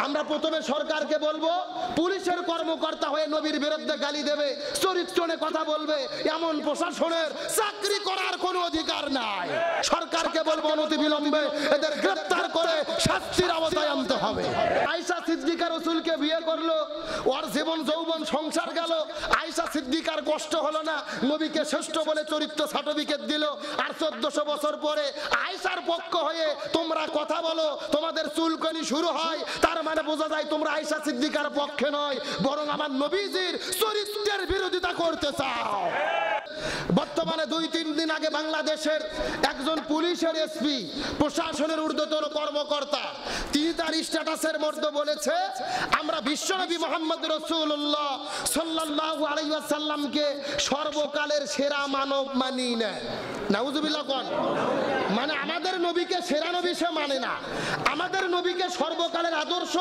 আমরা প্রথমে সরকারকে বলবো, পুলিশের কর্মকর্তা হয়ে নবীর বিরুদ্ধে গালি দেবে, চরিত্র নিয়ে কথা বলবে, এমন প্রশাসনের চাকরি করার কোনো অধিকার নাই। সরকারকে বলবো অনতিবিলম্বে এদের গ্রেফতার করে শাস্তির আওতায় আনতে হবে। আয়েশা সিদ্দিকা রাসূলকে বিয়ে করলো, ওর জীবন যৌবন সংসার গেল। আয়েশা সিদ্দিকার কষ্ট হলো না, নবীকে শ্রেষ্ঠ বলে চরিত্র সার্টিফিকেট দিল। আর 1400 বছর পরে আয়েশার পক্ষ হয়ে তোমরা কথা বলো, তোমাদের চুলকানি শুরু হয়, তার মানে বোঝা যায় তোমরা আয়েশা সিদ্দিকার পক্ষে নয়, বরং আমার নবীজির চরিত্রের বিরোধিতা করতে চাও। বর্তমানে 2-3 দিন আগে বাংলাদেশের একজন পুলিশের এসপি, প্রশাসনের ঊর্ধ্বতন কর্মকর্তা, তিনি তার স্ট্যাটাসের মধ্যে বলেছে, আমরা বিশ্বনবী মুহাম্মদ রাসূলুল্লাহ সাল্লাল্লাহু আলাইহি ওয়াসাল্লামকে সর্বকালের সেরা মানব মানি না। নাউজুবিল্লাহ কোন, মানে আমাদের নবীকে সেরা নবী সে মানে না, আমাদের নবীকে সর্বকালের আদর্শ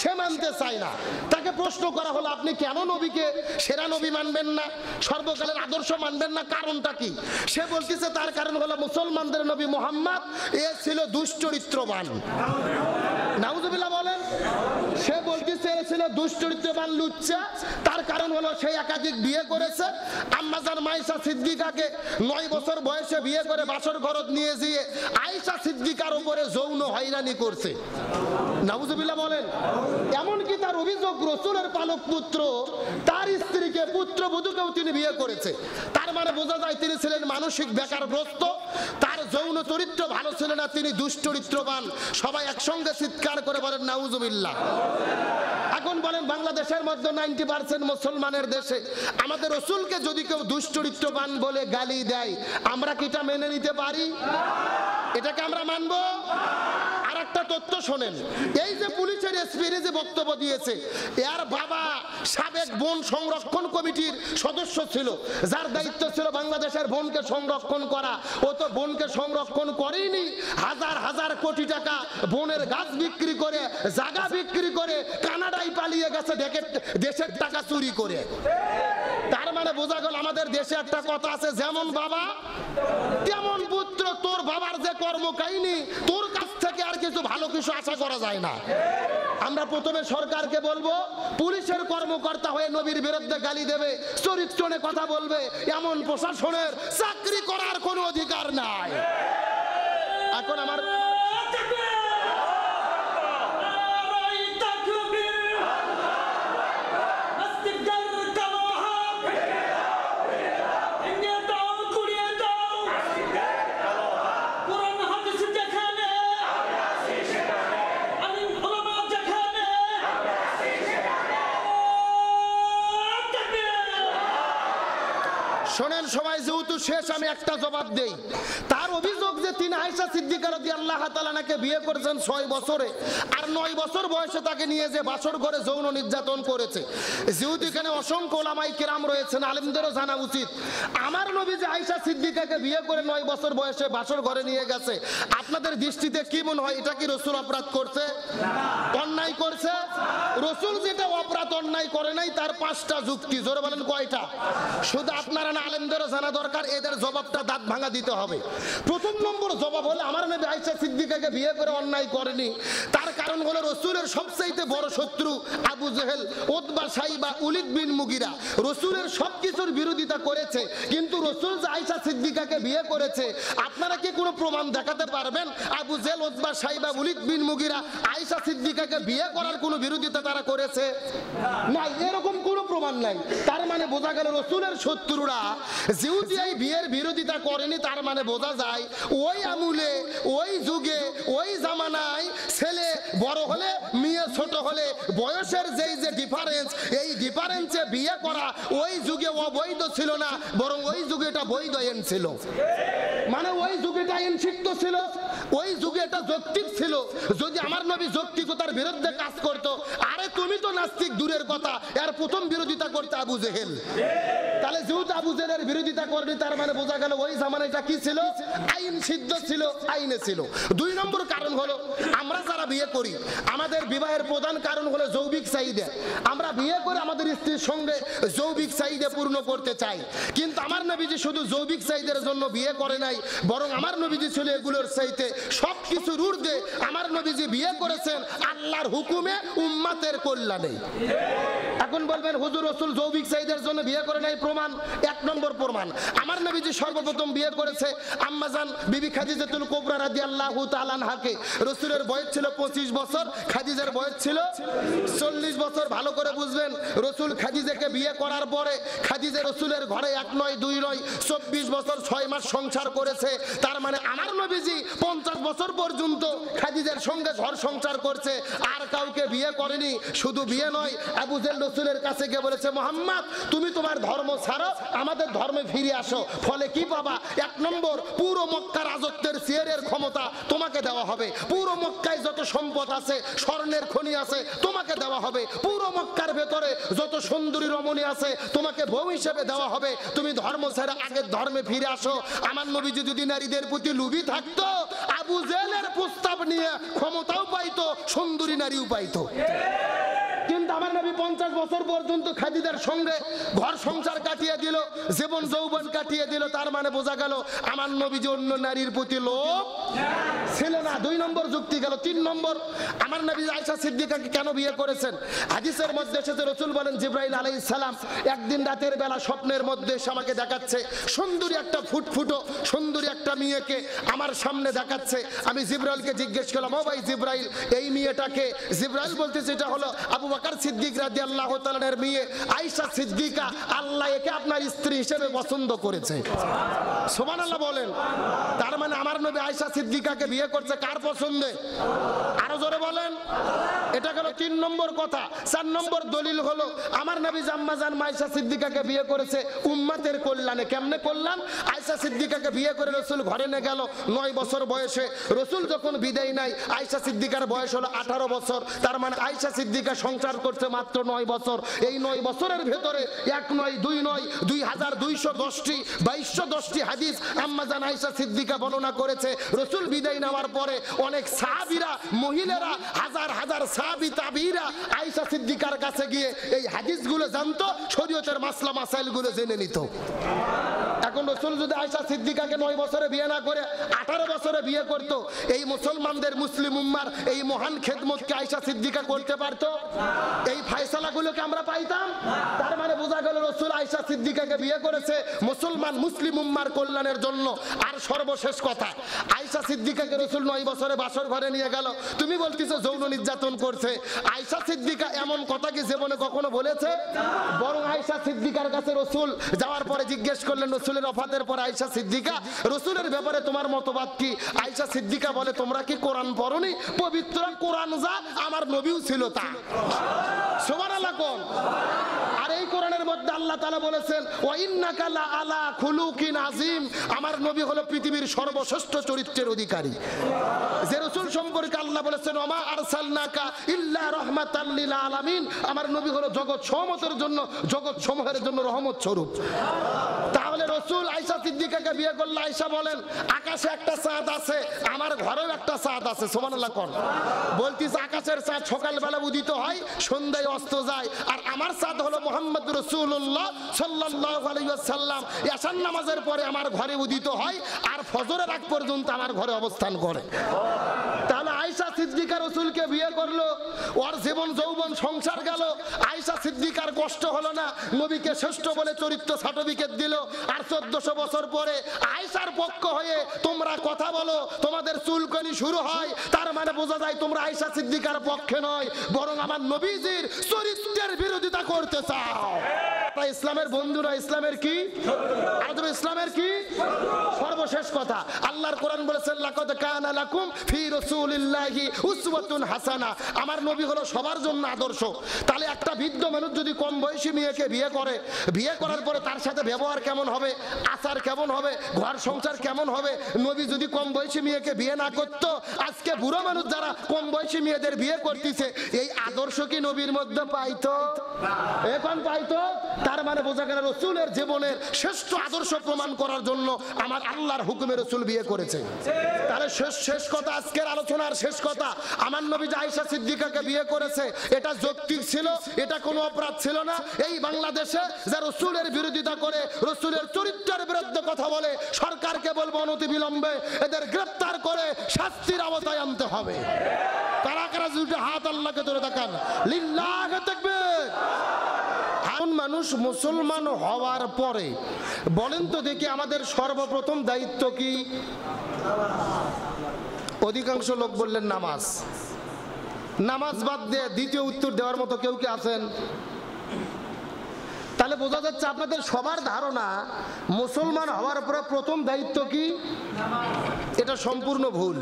সে মানতে চায় না। তাকে প্রশ্ন করা হলো, আপনি কেন নবীকে সেরা নবী মানবেন না, সর্বকালের আদর্শ মানবেন না, কারণটা কি? সে বলতেছে তার কারণ হলো মুসলমানদের নবী মুহাম্মদ এ ছিল দুশ্চরিত্রবান। নাউজুবিল্লাহ বলেন। সে বলতেছে এ ছিল দুশ্চরিত্রবান, লুচ্চা। তার কারণ হলো সে একাধিক বিয়ে করেছে। আম্মাজান আয়েশা সিদ্দিকাকে 9 বছর বয়সে বিয়ে করে বাসর ঘরত নিয়ে গিয়ে আয়েশা সিদ্দিকার উপরে যৌন হয়রানি করছে। নাউজুবিল্লাহ বলেন। এমনকি তার অভিযোগ, রাসূলের পালক পুত্র তার স্ত্রীকে, পুত্রবধূকেও তিনি বিয়ে করেছে। তার মানে বোঝা যায় তিনি ছিলেন মানসিক বেকারগ্রস্ত, তার যৌন চরিত্র ভালো ছিল না, তিনি দুশ্চরিত্রবান। সবাই একসঙ্গে চিৎকার করে বলেন নাউজুবিল্লাহ। এখন বলেন, বাংলাদেশের মধ্যে 90% মুসলমানের দেশে আমাদের রাসূলকে যদি কেউ দুশ্চরিত্রবান বলে গালি দেয়, আমরা কি এটা মেনে নিতে পারি? এটাকে আমরা মানবো? আর একটা তথ্য শোনেন, এই যে পুলিশের এসপি যে বক্তব্য দিয়েছে, এর বাবা সাবেক বন সংরক্ষণ কমিটির সদস্য ছিল, যার দায়িত্ব ছিল বাংলাদেশের বনকে সংরক্ষণ করা। ও তো বনকে সংরক্ষণ করেনি, হাজার হাজার কোটি টাকা বনের গাছ বিক্রি করে, জায়গা বিক্রি করে কানাডায় পালিয়ে গেছে দেশের টাকা চুরি করে। তার মানে বোঝা গেল আমাদের দেশে একটা কথা আছে, যেমন বাবা তেমন পুত্র। তোর বাবার যে কর্মকাহিনী, তোর কাছ থেকে আর কিছু ভালো কিছু আশা করা যায় না। আমরা প্রথমে সরকারকে বলবো, পুলিশের কর্মকর্তা হয়ে নবীর বিরুদ্ধে গালি দেবে, চরিত্র নিয়ে কথা বলবে, এমন প্রশাসনের চাকরি করার কোনো অধিকার নাই। এখন আমার শোনেন সবাই, যেহেতু শেষ আমি একটা জবাব দেই। তার অভিযোগ যে তিনি আয়েশা সিদ্দিকা রাদিয়াল্লাহু তাআলা নাকে বিয়ে করেছেন 6 বছরে, আর 9 বছর বয়সে তাকে নিয়ে যে বাসর ঘরে যৌন নির্যাতন করেছে। যেহেতু এখানে অসংখ্য ওলামায়ে কেরাম রয়েছেন, আলেমদেরও জানা উচিত, আমার নবী যে আয়েশা সিদ্দিকাকে বিয়ে করে 9 বছর বয়সে বাসর ঘরে নিয়ে গেছে, আপনাদের দৃষ্টিতে কি মনে হয়, এটা কি রাসূল অপরাধ করছে? অন্যায় করছে? রাসূল যেটা অপরাধ অন্যায় করে নাই, তার 5টা যুক্তি। জোরে বলেন কয়টা? শুধু আপনারা না, আলেমদেরও জানা দরকার, এদের জবাবটা দাঁত ভাঙা দিতে হবে। প্রথম নম্বর জবাব হলো, আমার নবী আয়েশা সিদ্দিকাকে বিয়ে করে অন্যায় করেনি। তার কারণ হলো রাসূলের সবচেয়ে বড় শত্রু আবু জেহেল, উতবা, সাইবা, উলিদ বিন মুগিরা রাসূলের সবকিছুর বিরোধিতা করেছে। কিন্তু রাসূল যে আয়েশা সিদ্দিকাকে বিয়ে করেছে, আপনারা কি কোনো প্রমাণ দেখাতে পারবেন আবু জেহেল, উতবা, সাইবা, উলিদ বিন মুগিরা আয়েশা সিদ্দিকাকে বিয়ে করার কোনো বিরোধিতা তারা করেছে? নাই, এরকম কোনো প্রমাণ নাই। তার মানে বোঝা গেল রাসূলের শত্রুরা যেহেতু এই বিয়ের বিরোধিতা করেনি, তার মানে বোঝা যায় ওই আমলে, ওই যুগে, ওই জামানায় ছেলে বড় হলে, মেয়ে ছোট হলে বয়সের যেই যে ডিফারেন্স, এই ডিফারেন্সে বিয়ে করা ওই যুগে অবৈধ ছিল না, বরং ওই যুগে এটা বৈধ আইন ছিল। মানে ওই যুগে এটা আইন সিদ্ধ ছিল, ওই যুগে এটা যৌক্তিক ছিল। যদি আমার নবী যৌক্তিকতার বিরুদ্ধে কাজ করতো, আরে তুমি তো নাস্তিক দূরের কথা, এর প্রথম বিরোধিতা করতে আবু জেহেল। তাহলে যেহেতু আবু জেহেলের বিরোধিতা করেনি, তার মানে বোঝা গেল ওই জামানায় এটা কি ছিল? আইন সিদ্ধ ছিল, আইনে ছিল। 2 নম্বর কারণ হলো, আমরা যারা বিয়ে করি, আমাদের বিবাহের প্রধান কারণ হলো যৌবিক চাহিদা। আমরা বিয়ে করে আমাদের স্ত্রীর সঙ্গে যৌবিক চাহিদা পূর্ণ করতে চাই। কিন্তু আমার নবীজি শুধু যৌবিক চাহিদার জন্য বিয়ে করে নাই, বরং আমার নবীজি ছিল এগুলোর চাইতে সবকিছুর ঊর্ধ্বে। আমার নবীজি বিয়ে করেছেন আল্লাহর হুকুমে উম্মাতের কল্যাণে। এখন বলবেন হুজুর রাসূল যৌবিক চাহিদার জন্য বিয়ে করে নাই, প্রমাণ 1 নম্বর প্রমাণ আমার নবীজি সর্বপ্রথম বিয়ে করেছে আম্মাজান বিবি খাদিজাতুল কুবরা রাদিয়াল্লাহু তাআলা আনহাকে। রাসূলের বয়স ছিল 25 বছর, খাদিজার বয়স ছিল 40 বছর। ভালো করে বুঝবেন, রাসূল খাদিজাকে বিয়ে করার পরে খাদিজা রাসূলের ঘরে 1 নয় 2 নয় 24 বছর 6 মাস সংসার করেছে। তার মানে আমার নবীজি 50 বছর পর্যন্ত খাদিজার সঙ্গে ঘর সংসার করছে, আর কাউকে বিয়ে করেনি। শুধু বিয়ে নয়, আবু জেহেল রাসূলের কাছে গিয়ে বলেছে মুহাম্মদ তুমি তোমার ধর্ম ছাড়ো, আমাদের ধর্মে ফিরে আসো। ফলে কি পাবা? 1 নম্বর, পুরো মক্কা রাজত্বের চেয়ারের ক্ষমতা তোমাকে দেওয়া হবে। পুরো মক্কায় যত সম্পদ আছে, স্বর্ণের খনি আছে, তোমাকে দেওয়া হবে। পুরো মক্কার ভেতরে যত সুন্দরী রমণী আছে, তোমাকে বউ হিসেবে দেওয়া হবে। তুমি ধর্ম ছেড়ে আগের ধর্মে ফিরে আসো। আমার নবীজি যদি নারীদের প্রতি লোভী থাকতো, আবু জেহেলের প্রস্তাব নিয়ে ক্ষমতাও পাইতো, সুন্দরী নারীও পাইতো। কিন্তু আমার নবী 50 বছর পর্যন্ত খাদিজার সঙ্গে ঘর সংসার কাটিয়ে দিল, জীবন যৌবন কাটিয়ে দিল। তার মানে বোঝা গেল আমার নবীজি অন্য নারীর প্রতি লোভ ছিল না। 2 নম্বর যুক্তি গেল। 3 নম্বর, আমার নবী আয়েশা সিদ্দিকাকে কেন বিয়ে করেছেন? হাদিসের মধ্যে এসেছে, রাসূল বলেন জিবরাইল আলাইহিস সালাম একদিন রাতের বেলা স্বপ্নের মধ্যে এসে আমাকে দেখাচ্ছে সুন্দরী একটা ফুটফুটো সুন্দরী একটা মেয়েকে আমার সামনে দেখাচ্ছে। আমি জিবরাইলকে জিজ্ঞেস করলাম, ও ভাই জিবরাইল, এই মেয়েটাকে? জিবরাইল বলতেছে এটা হলো আবু বকর সিদ্দিক রাদিয়াল্লাহু তাআলার মেয়ে আয়েশা সিদ্দিকা। আল্লাহ একে আপনার স্ত্রী হিসেবে পছন্দ করেছে। সুবহানাল্লাহ বলেন। তার মানে আমার নবী আয়েশা সিদ্দিকাকে বিয়ে করছে কার পছন্দে? আরো জোরে বলেন। এটা গেল 3 নম্বর কথা। 4 নম্বর দলিল হলো আমার নবী আম্মাজান আয়েশা সিদ্দিকাকে বিয়ে করেছে উম্মতের কল্যাণে। কেমনে কল্যাণ? আয়েশা সিদ্দিকাকে বিয়ে করে রাসূল ঘরে নিয়ে গেল 9 বছর বয়সে। রাসূল যখন বিদায় নেয় আয়েশা সিদ্দিকার বয়স হলো 18 বছর। তার মানে আয়েশা সিদ্দিকা সংসার করছে মাত্র 9 বছর। এই 9 বছরের ভেতরে 1 নয় 2 নয় 2210টি 2210টি হাদিস আম্মাজান আয়েশা সিদ্দিকা বর্ণনা করেছে। রাসূল বিদায় নেওয়ার পরে অনেক সাহাবীরা, মহিলারা, হাজার হাজার সাহাবী তাবিঈরা আয়েশা সিদ্দিকার কাছে গিয়ে এই হাদিসগুলো জানতো, শরীয়তের মাসলা মাসাইলগুলো জেনে নিত। এখন রাসূল যদি আয়েশা সিদ্দিকাকে 9 বছরে বিয়ে না করে 18 বছরে বিয়ে করত, এই মুসলমানদের, মুসলিম উম্মার এই মহান খেদমতকে আয়েশা সিদ্দিকা করতে পারতো? এই ফয়সালাগুলোকে আমরা পাইতাম? তার মানে বোঝা গেল রাসূল আয়েশা সিদ্দিকাকে বিয়ে করেছে মুসলমান, মুসলিম উম্মার কল্যাণের জন্য। আর সর্বশেষ কথা, আয়েশা সিদ্দিকাকে রাসূল 9 বছরে বাসর ঘরে নিয়ে গেল। তুমি বলতেছো যৌন নির্যাতন করছে। আয়েশা সিদ্দিকা এমন কথা কি জীবনে কখনো বলেছে? বরং আয়েশা সিদ্দিকার কাছে রাসূল যাওয়ার পরে জিজ্ঞেস করলেন, রাসূলের ওফাতের পর আয়েশা সিদ্দিকা, রাসূলের ব্যাপারে তোমার মতবাদ কি? আয়েশা সিদ্দিকা বলে, তোমরা কি কোরআন পড়োনি? পবিত্র কোরআন যা, আমার নবীও ছিল তা। সুবহানাল্লাহ কোন? আর এই কোরআনের মধ্যে আল্লাহ তাআলা বলেছেন, ওয়া ইন্নাকা লা আলা খুলুকিন আযীম। আমার নবী হলো পৃথিবীর সর্বশ্রেষ্ঠ চরিত্রের অধিকারী। যে রাসূল সম্পর্কে আল্লাহ বলেছেন, ওমা আরসালনাকা ইল্লা রাহমাতাল লিল আলামিন। আমার নবী হলো জগৎ সমূহের জন্য, জগৎ সমূহের জন্য রহমত স্বরূপ। তাহলে রাসূল আয়েশা সিদ্দিকাকে বিয়ে করলে আয়েশা বলেন, আকাশে একটা চাঁদ আছে, আমার ঘরেও একটা চাঁদ আছে। সুবহানাল্লাহ কোন? বলতিস আকাশের চাঁদ সকালবেলা উদিত হয়, সন্ধ্যায় অস্ত যায়। আর আমার চাঁদ হলো মুহাম্মদ রাসূলুল্লাহ সাল্লাল্লাহু আলাইহি ওয়াসাল্লাম। এশার নামাজের পরে আমার ঘরে উদিত হয়, আর ফজরের আগ পর্যন্ত আমার ঘরে অবস্থান করে। তাহলে আয়েশা সিদ্দিকা রাসূলকে বিয়ে করলো, ওর জীবন যৌবন সংসার গেল। আয়েশা সিদ্দিকার কষ্ট হলো না, নবীকে শ্রেষ্ঠ বলে চরিত্র সার্টিফিকেট দিল। আর 1400 বছর পরে আয়েশার পক্ষ হয়ে তোমরা কথা বলো, তোমাদের চুলকানি শুরু হয়। তার মানে বোঝা যায় তোমরা আয়েশা সিদ্দিকার পক্ষে নয়, বরং আমার নবীজির চরিত্রের বিরোধিতা করতে চাও। তাই ইসলামের বন্ধুরা, ইসলামের কি? আর তুমি ইসলামের কি? সর্বশেষ কথা, আল্লাহর কোরআন বলেছেন, লাকাদ কানা লাকুম ফি রাসূলিল্লাহি উসওয়াতুন হাসানা। আমার নবী হলো সবার জন্য আদর্শ। তাহলে একটা বৃদ্ধ মানুষ যদি কম বয়সী মেয়েকে বিয়ে করে, বিয়ে করার পরে তার সাথে ব্যবহার কেমন হবে, আচার কেমন হবে, ঘর সংসার কেমন হবে? নবী যদি কম বয়সী মেয়েকে বিয়ে না করতো, আজকে বুড়ো মানুষ যারা কম বয়সী মেয়েদের বিয়ে করতেছে, এই আদর্শ কি নবীর মধ্যে পাইতো? এখন পাইতো? তার মানে বোঝা গেল রাসূলের জীবনের শ্রেষ্ঠ আদর্শ প্রমাণ করার জন্য আমার আল্লাহর হুকুমে রাসূল বিয়ে করেছে। তাহলে শেষ কথা, আজকের আলোচনার শেষ কথা, আমার নবী যে আয়েশা সিদ্দিকাকে বিয়ে করেছে, এটা যৌক্তিক ছিল, এটা কোনো অপরাধ ছিল না। এই বাংলাদেশে যে রাসূলের বিরোধিতা করে, রাসূলের চরিত্রের বিরুদ্ধে কথা বলে, সরকারকে বলবো অনতি বিলম্বে এদের গ্রেফতার করে শাস্তির আওতায় আনতে হবে। কারা কারা দুটো হাত আল্লাহকে ধরে দেখান, লিল্লাহি তাকবীর। এখন মানুষ মুসলমান হওয়ার পরে বলেন তো দেখি আমাদের সর্বপ্রথম দায়িত্ব কি? অধিকাংশ লোক বললেন নামাজ। নামাজ বাদ দিয়ে দ্বিতীয় উত্তর দেওয়ার মতো কেউ কি আছেন? তাহলে বোঝা যাচ্ছে আপনাদের সবার ধারণা মুসলমান হওয়ার পরে প্রথম দায়িত্ব কি? এটা সম্পূর্ণ ভুল।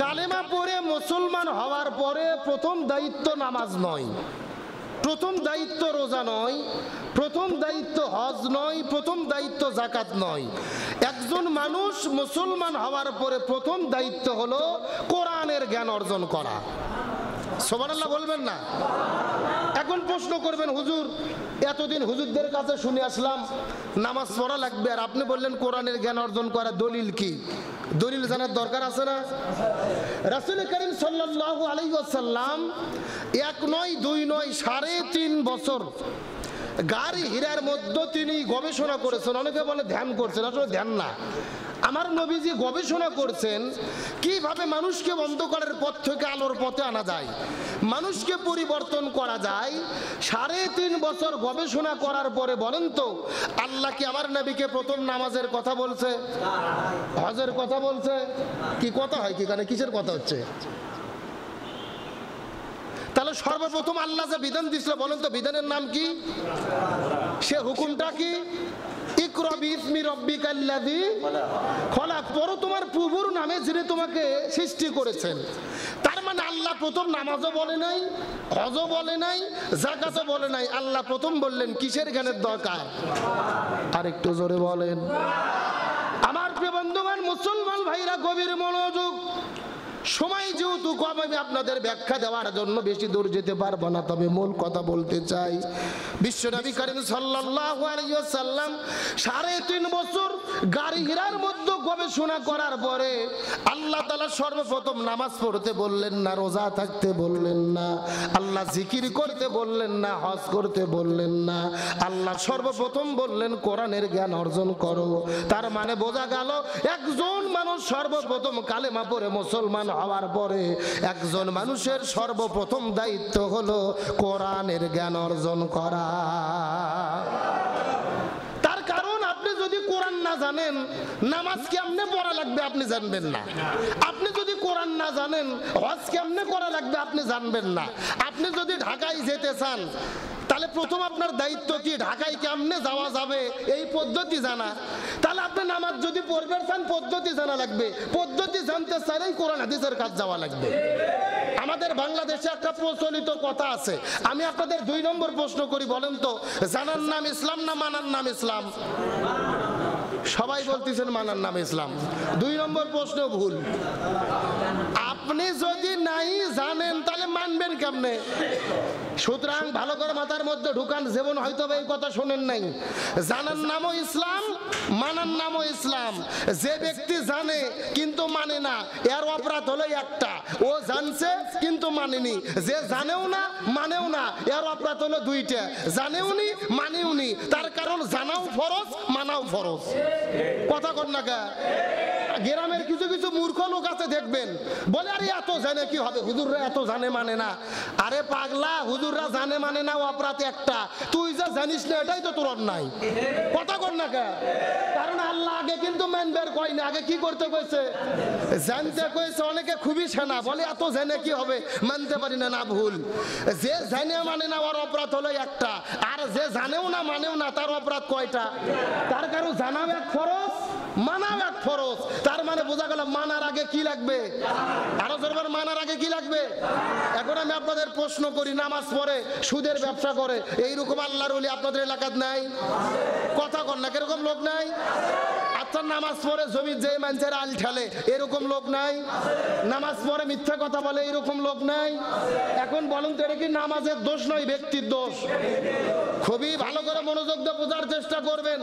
কালেমা পড়ে মুসলমান হওয়ার পরে প্রথম দায়িত্ব নামাজ নয়, প্রথম দায়িত্ব রোজা নয়, প্রথম দায়িত্ব হজ নয়, প্রথম দায়িত্ব যাকাত নয়। একজন মানুষ মুসলমান হওয়ার পরে প্রথম দায়িত্ব হলো কোরআনের জ্ঞান অর্জন করা। সুবহানাল্লাহ বলবেন না? এখন প্রশ্ন করবেন, হুজুর এতদিন হুজুরদের কাছে শুনে আসলাম নামাজ পড়া লাগবে, আর আপনি বললেন কোরআনের জ্ঞান অর্জন করা, দলিল কি? দলিল জানার দরকার আছে না? রাসূল করিম সাল্লাল্লাহু আলাইহি ওয়াসাল্লাম এক নয় দুই নয় 3.5 বছর গাড়ি হীরার মধ্যে তিনি গবেষণা করেছেন। অনেকে বলে ধ্যান করছেন, আসলে ধ্যান না। আমার নবীজি গবেষণা করছেন কিভাবে মানুষকে অন্ধকারের পথ থেকে আলোর পথে আনা যায়, মানুষকে পরিবর্তন করা যায়। 3.5 বছর গবেষণা করার পরে বলেন তো আল্লাহ কি আমার নবীকে প্রথম নামাজের কথা বলছে, হজের কথা বলছে? কি কথা হয় কি, কানে কিসের কথা হচ্ছে? তাহলে সর্বপ্রথম আল্লাহ যে বিধান দিয়েছিল বলেন তো বিধানের নাম কি? সে হুকুমটা কি? ইকরা বিসমি রাব্বিকাল্লাযী খলাক, পড়ো তোমার প্রভুর নামে যিনি তোমাকে সৃষ্টি করেছেন। তার মানে আল্লাহ প্রথম নামাজও বলে নাই, হজও বলে নাই, যাকাতও বলে নাই। আল্লাহ প্রথম বললেন কিসের জ্ঞানের দরকার? আর একটু জোরে বলেন। আমার প্রিয় বন্ধুগণ, মুসলমান ভাইরা গভীর মনোযোগ। সময় যেহেতু কম, আমি আপনাদের ব্যাখ্যা দেওয়ার জন্য বেশি দূর যেতে পারবো না, তবে মূল কথা বলতে চাই। বিশ্বনবী করিম সাল্লাল্লাহু আলাইহি ওয়াসাল্লাম 3.5 বছর গাড়ি হীরার মধ্যে গবেষণা করার পরে আল্লাহ তাআলা সর্বপ্রথম নামাজ পড়তে বললেন না, রোজা থাকতে বললেন না, আল্লাহ জিকির করতে বললেন না, হজ করতে বললেন না। আল্লাহ সর্বপ্রথম বললেন কোরআনের জ্ঞান অর্জন করো। তার মানে বোঝা গেল একজন মানুষ সর্বপ্রথম কালেমা পড়ে মুসলমান হওয়ার পরে একজন মানুষের সর্বপ্রথম দায়িত্ব হলো কোরআনের জ্ঞান অর্জন করা। তার কারণ আপনি যদি কোরআন না জানেন নামাজ কেমনে পড়া লাগবে আপনি জানবেন না। আপনি যদি কোরআন না জানেন হজ কেমনে করা লাগবে আপনি জানবেন না। আপনি যদি ঢাকায় যেতে চান তাহলে প্রথম আপনার দায়িত্ব কি? ঢাকায় কেমনে যাওয়া যাবে এই পদ্ধতি জানা। তাহলে আপনি নামাজ যদি পড়বেন চান পদ্ধতি জানা লাগবে। পদ্ধতি জানতে চাইলেই কোরআন হাদিসের কাছে যাওয়া লাগবে। আমাদের বাংলাদেশে একটা প্রচলিত কথা আছে, আমি আপনাদের 2 নম্বর প্রশ্ন করি, বলেন তো জানার নাম ইসলাম না মানার নাম ইসলাম? সবাই বলতেছেন মানার নাম ইসলাম। 2 নম্বর প্রশ্ন ভুল। আপনি যদি নাই জানেন তাহলে মানবেন কেমনে? সুতরাং ভালো করে মাথার মধ্যে ঢুকান, জীবন হয়তো এই কথা শোনেন নাই। জানার নামও ইসলাম, মানার নামও ইসলাম। যে ব্যক্তি জানে কিন্তু মানে না এর অপরাধ হলো একটা, ও জানছে কিন্তু মানেনি। যে জানেও না মানেও না এর অপরাধ হলো 2টা, জানেওনি মানেওনি। তার কারণ জানাও ফরজ, মানাও ফরজ। কথা কর না কা? গ্রামের কিছু কিছু মূর্খ লোক আছে দেখবেন, বলে আরে এত জানে কি হবে, হুজুররা এত জানে মানে না। আরে পাগলা, হুজুররা জানে মানে না অপরাধ একটা, তুই যা জানিস না এটাই তো তোর অন্যায়। কথা কর না কা? কারণ আল্লাহ আগে কিন্তু মানবার কয় না, আগে কি করতে কইছে? জানতে কইছে। অনেকে খুবই সেনা বলে এত জানে কি হবে, মানতে পারি না। না, ভুল। যে জানে মানে না ওর অপরাধ হলো একটা, আর যে জানেও না মানেও না তার অপরাধ কয়টা? তার কারণ জানাও এক ফরজ, মানাও এক ফরজ। তার মানে বোঝা গেল মানার আগে কি লাগবে? আরো জোরবার, মানার আগে কি লাগবে? এখন আমি আপনাদের প্রশ্ন করি, নামাজ পড়ে সুদের ব্যবসা করে এইরকম আল্লাহর ওলি আপনাদের এলাকাত নাই? কথা কর না, এরকম লোক নাই? আচ্ছা, নামাজ পড়ে জমির যে মানুষের আল ঠেলে এরকম লোক নাই? নামাজ পড়ে মিথ্যা কথা বলে এরকম লোক নাই? এখন বলুন তো এটা কি নামাজের দোষ নয়, ব্যক্তির দোষ? খুবই ভালো করে মনোযোগ দিয়ে বোঝার চেষ্টা করবেন।